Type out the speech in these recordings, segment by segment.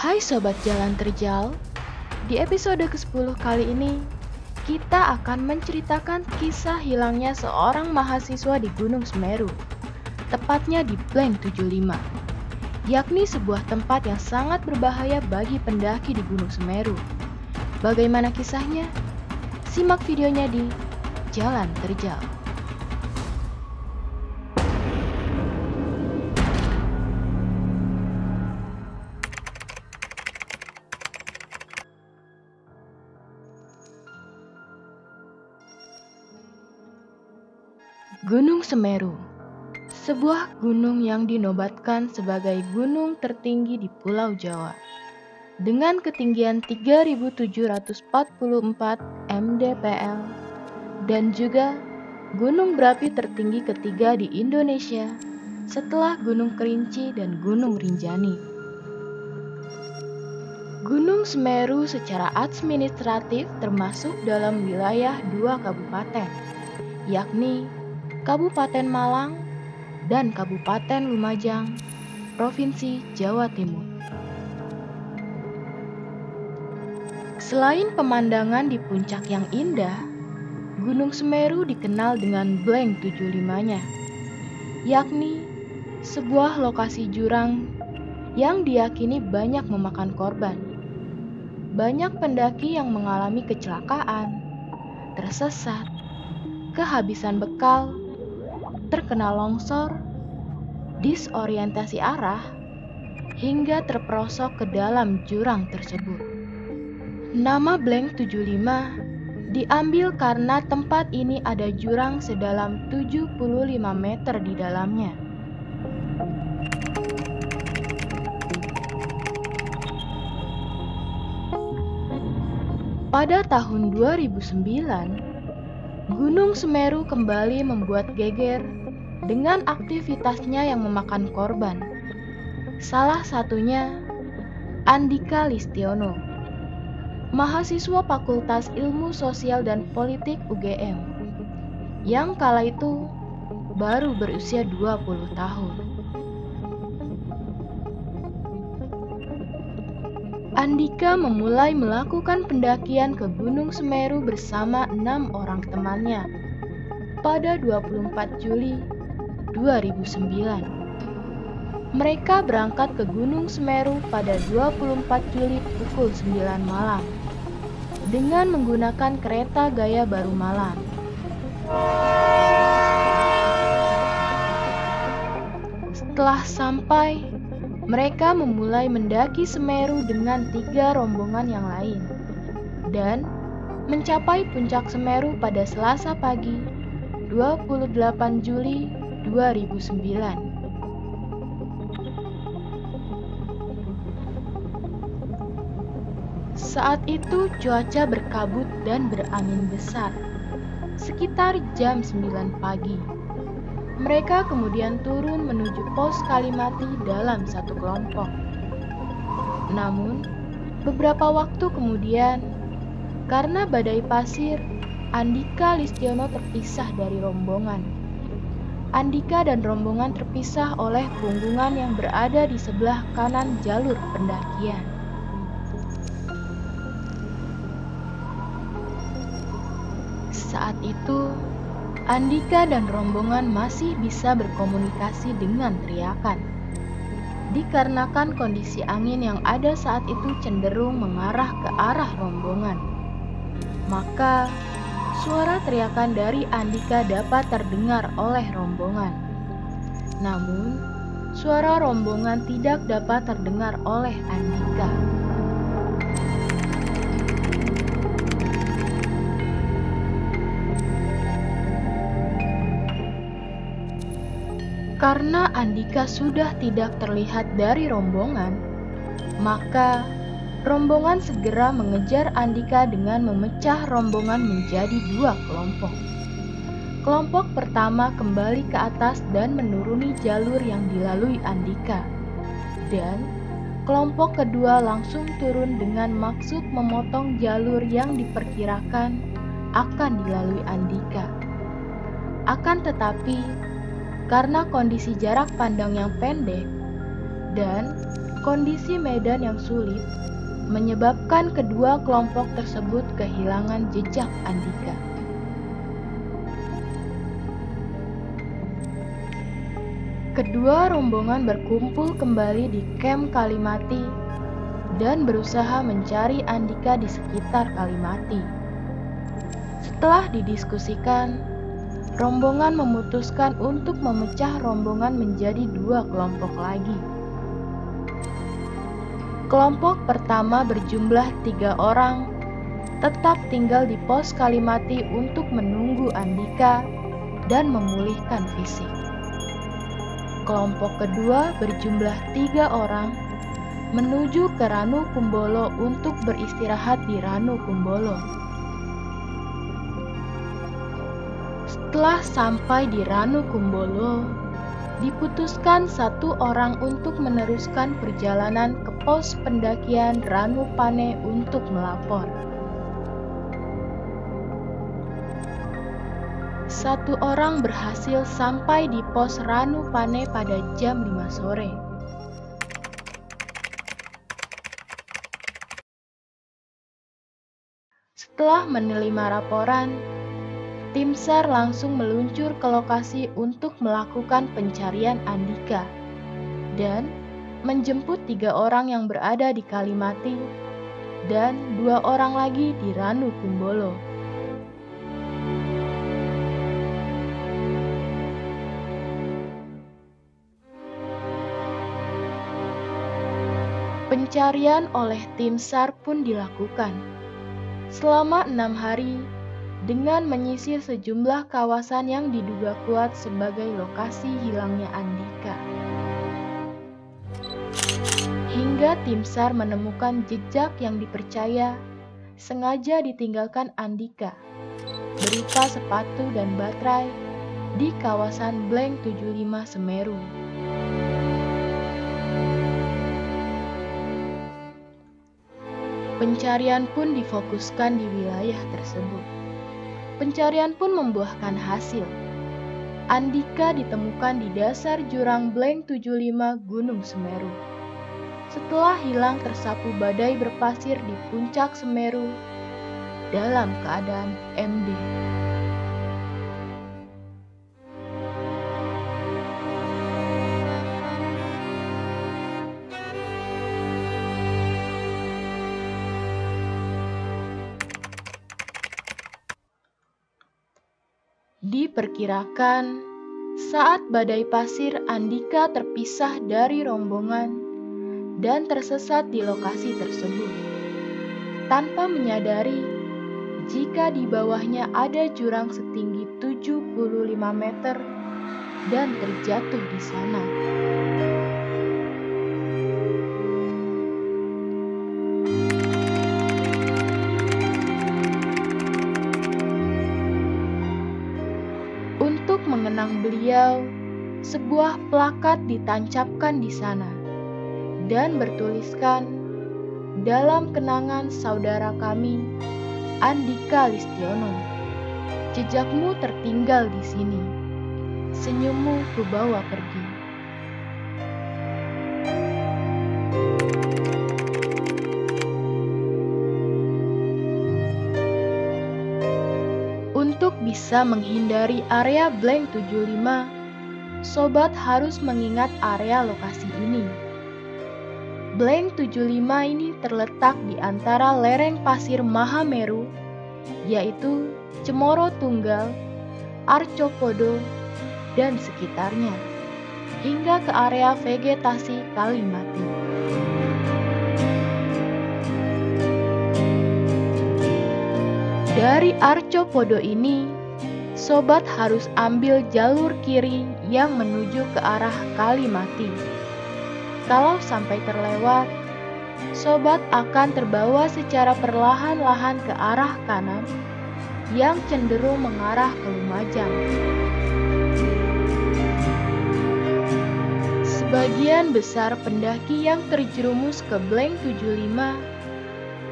Hai Sobat Jalan Terjal, di episode ke-10 kali ini, kita akan menceritakan kisah hilangnya seorang mahasiswa di Gunung Semeru, tepatnya di Blank 75, yakni sebuah tempat yang sangat berbahaya bagi pendaki di Gunung Semeru. Bagaimana kisahnya? Simak videonya di Jalan Terjal. Gunung Semeru, sebuah gunung yang dinobatkan sebagai gunung tertinggi di Pulau Jawa, dengan ketinggian 3.744 mdpl, dan juga gunung berapi tertinggi ketiga di Indonesia setelah Gunung Kerinci dan Gunung Rinjani. Gunung Semeru secara administratif termasuk dalam wilayah 2 kabupaten, yakni Kabupaten Malang dan Kabupaten Lumajang, Provinsi Jawa Timur. Selain pemandangan di puncak yang indah, Gunung Semeru dikenal dengan Blank 75-nya, yakni sebuah lokasi jurang yang diyakini banyak memakan korban. Banyak pendaki yang mengalami kecelakaan, tersesat, kehabisan bekal, terkena longsor, disorientasi arah, hingga terperosok ke dalam jurang tersebut. Nama Blank 75 diambil karena tempat ini ada jurang sedalam 75 meter di dalamnya. Pada tahun 2009, Gunung Semeru kembali membuat geger dengan aktivitasnya yang memakan korban. Salah satunya Andika Listiono, mahasiswa Fakultas Ilmu Sosial dan Politik UGM, yang kala itu baru berusia 20 tahun. Andika memulai melakukan pendakian ke Gunung Semeru bersama 6 orang temannya pada 24 Juli 2009. Mereka berangkat ke Gunung Semeru pada 24 Juli pukul 9 malam dengan menggunakan kereta gaya baru malam. Setelah sampai, mereka memulai mendaki Semeru dengan 3 rombongan yang lain dan mencapai puncak Semeru pada Selasa pagi 28 Juli 2009. Saat itu cuaca berkabut dan berangin besar, sekitar jam 9 pagi. Mereka kemudian turun menuju pos Kalimati dalam satu kelompok. Namun, beberapa waktu kemudian, karena badai pasir, Andika Listiono terpisah dari rombongan. Andika dan rombongan terpisah oleh punggungan yang berada di sebelah kanan jalur pendakian. Saat itu, Andika dan rombongan masih bisa berkomunikasi dengan teriakan. Dikarenakan kondisi angin yang ada saat itu cenderung mengarah ke arah rombongan, maka suara teriakan dari Andika dapat terdengar oleh rombongan. Namun, suara rombongan tidak dapat terdengar oleh Andika. Karena Andika sudah tidak terlihat dari rombongan, maka rombongan segera mengejar Andika dengan memecah rombongan menjadi 2 kelompok. Kelompok pertama kembali ke atas dan menuruni jalur yang dilalui Andika, dan kelompok kedua langsung turun dengan maksud memotong jalur yang diperkirakan akan dilalui Andika. Akan tetapi, karena kondisi jarak pandang yang pendek dan kondisi medan yang sulit menyebabkan kedua kelompok tersebut kehilangan jejak Andika. Kedua rombongan berkumpul kembali di kamp Kalimati dan berusaha mencari Andika di sekitar Kalimati. Setelah didiskusikan, rombongan memutuskan untuk memecah rombongan menjadi dua kelompok lagi. Kelompok pertama berjumlah 3 orang tetap tinggal di pos Kalimati untuk menunggu Andika dan memulihkan fisik. Kelompok kedua berjumlah 3 orang menuju ke Ranu Kumbolo untuk beristirahat di Ranu Kumbolo. Setelah sampai di Ranu Kumbolo, diputuskan 1 orang untuk meneruskan perjalanan ke pos pendakian Ranu Pane untuk melapor. 1 orang berhasil sampai di pos Ranu Pane pada jam 5 sore. Setelah menerima laporan, tim SAR langsung meluncur ke lokasi untuk melakukan pencarian Andika dan menjemput 3 orang yang berada di Kalimati dan 2 orang lagi di Ranu Kumbolo. Pencarian oleh tim SAR pun dilakukan selama 6 hari dengan menyisir sejumlah kawasan yang diduga kuat sebagai lokasi hilangnya Andika. Hingga tim SAR menemukan jejak yang dipercaya sengaja ditinggalkan Andika, berupa sepatu dan baterai di kawasan Blank 75 Semeru. Pencarian pun difokuskan di wilayah tersebut. Pencarian pun membuahkan hasil. Andika ditemukan di dasar jurang Blank 75 Gunung Semeru. Setelah hilang tersapu badai berpasir di puncak Semeru dalam keadaan MD. Diperkirakan saat badai pasir Andika terpisah dari rombongan dan tersesat di lokasi tersebut, tanpa menyadari jika di bawahnya ada jurang setinggi 75 meter dan terjatuh di sana. Untuk mengenang beliau, sebuah plakat ditancapkan di sana dan bertuliskan, "Dalam kenangan saudara kami, Andika Listiono, jejakmu tertinggal di sini, senyummu kubawa pergi." Untuk bisa menghindari area Blank 75, sobat harus mengingat area lokasi ini. Blank 75 ini terletak di antara lereng pasir Mahameru, yaitu Cemoro Tunggal, Arcopodo, dan sekitarnya, hingga ke area vegetasi Kalimati. Dari Arcopodo ini, sobat harus ambil jalur kiri yang menuju ke arah Kalimati. Kalau sampai terlewat, sobat akan terbawa secara perlahan-lahan ke arah kanan yang cenderung mengarah ke Lumajang. Sebagian besar pendaki yang terjerumus ke Blank 75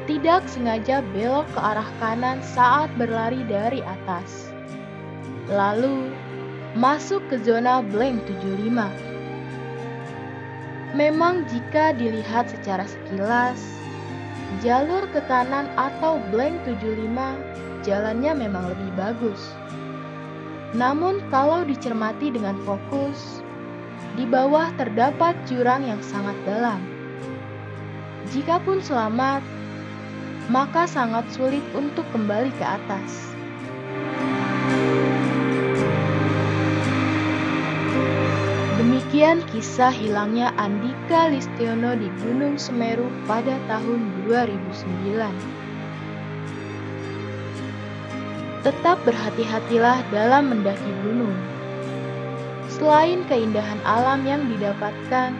tidak sengaja belok ke arah kanan saat berlari dari atas, lalu masuk ke zona Blank 75. Memang jika dilihat secara sekilas, jalur ke kanan atau blank 75 jalannya memang lebih bagus. Namun kalau dicermati dengan fokus, di bawah terdapat jurang yang sangat dalam. Jikapun selamat, maka sangat sulit untuk kembali ke atas. Demikian kisah hilangnya Andika Listiono di Gunung Semeru pada tahun 2009. Tetap berhati-hatilah dalam mendaki gunung. Selain keindahan alam yang didapatkan,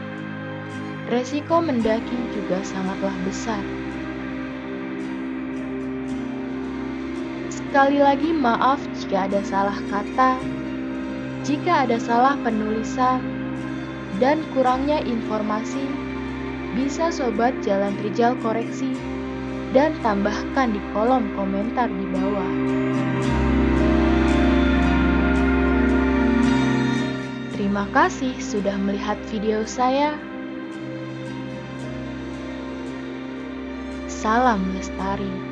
resiko mendaki juga sangatlah besar. Sekali lagi maaf jika ada salah kata, jika ada salah penulisan, dan kurangnya informasi, bisa Sobat Jalan Rijal koreksi dan tambahkan di kolom komentar di bawah. Terima kasih sudah melihat video saya. Salam lestari.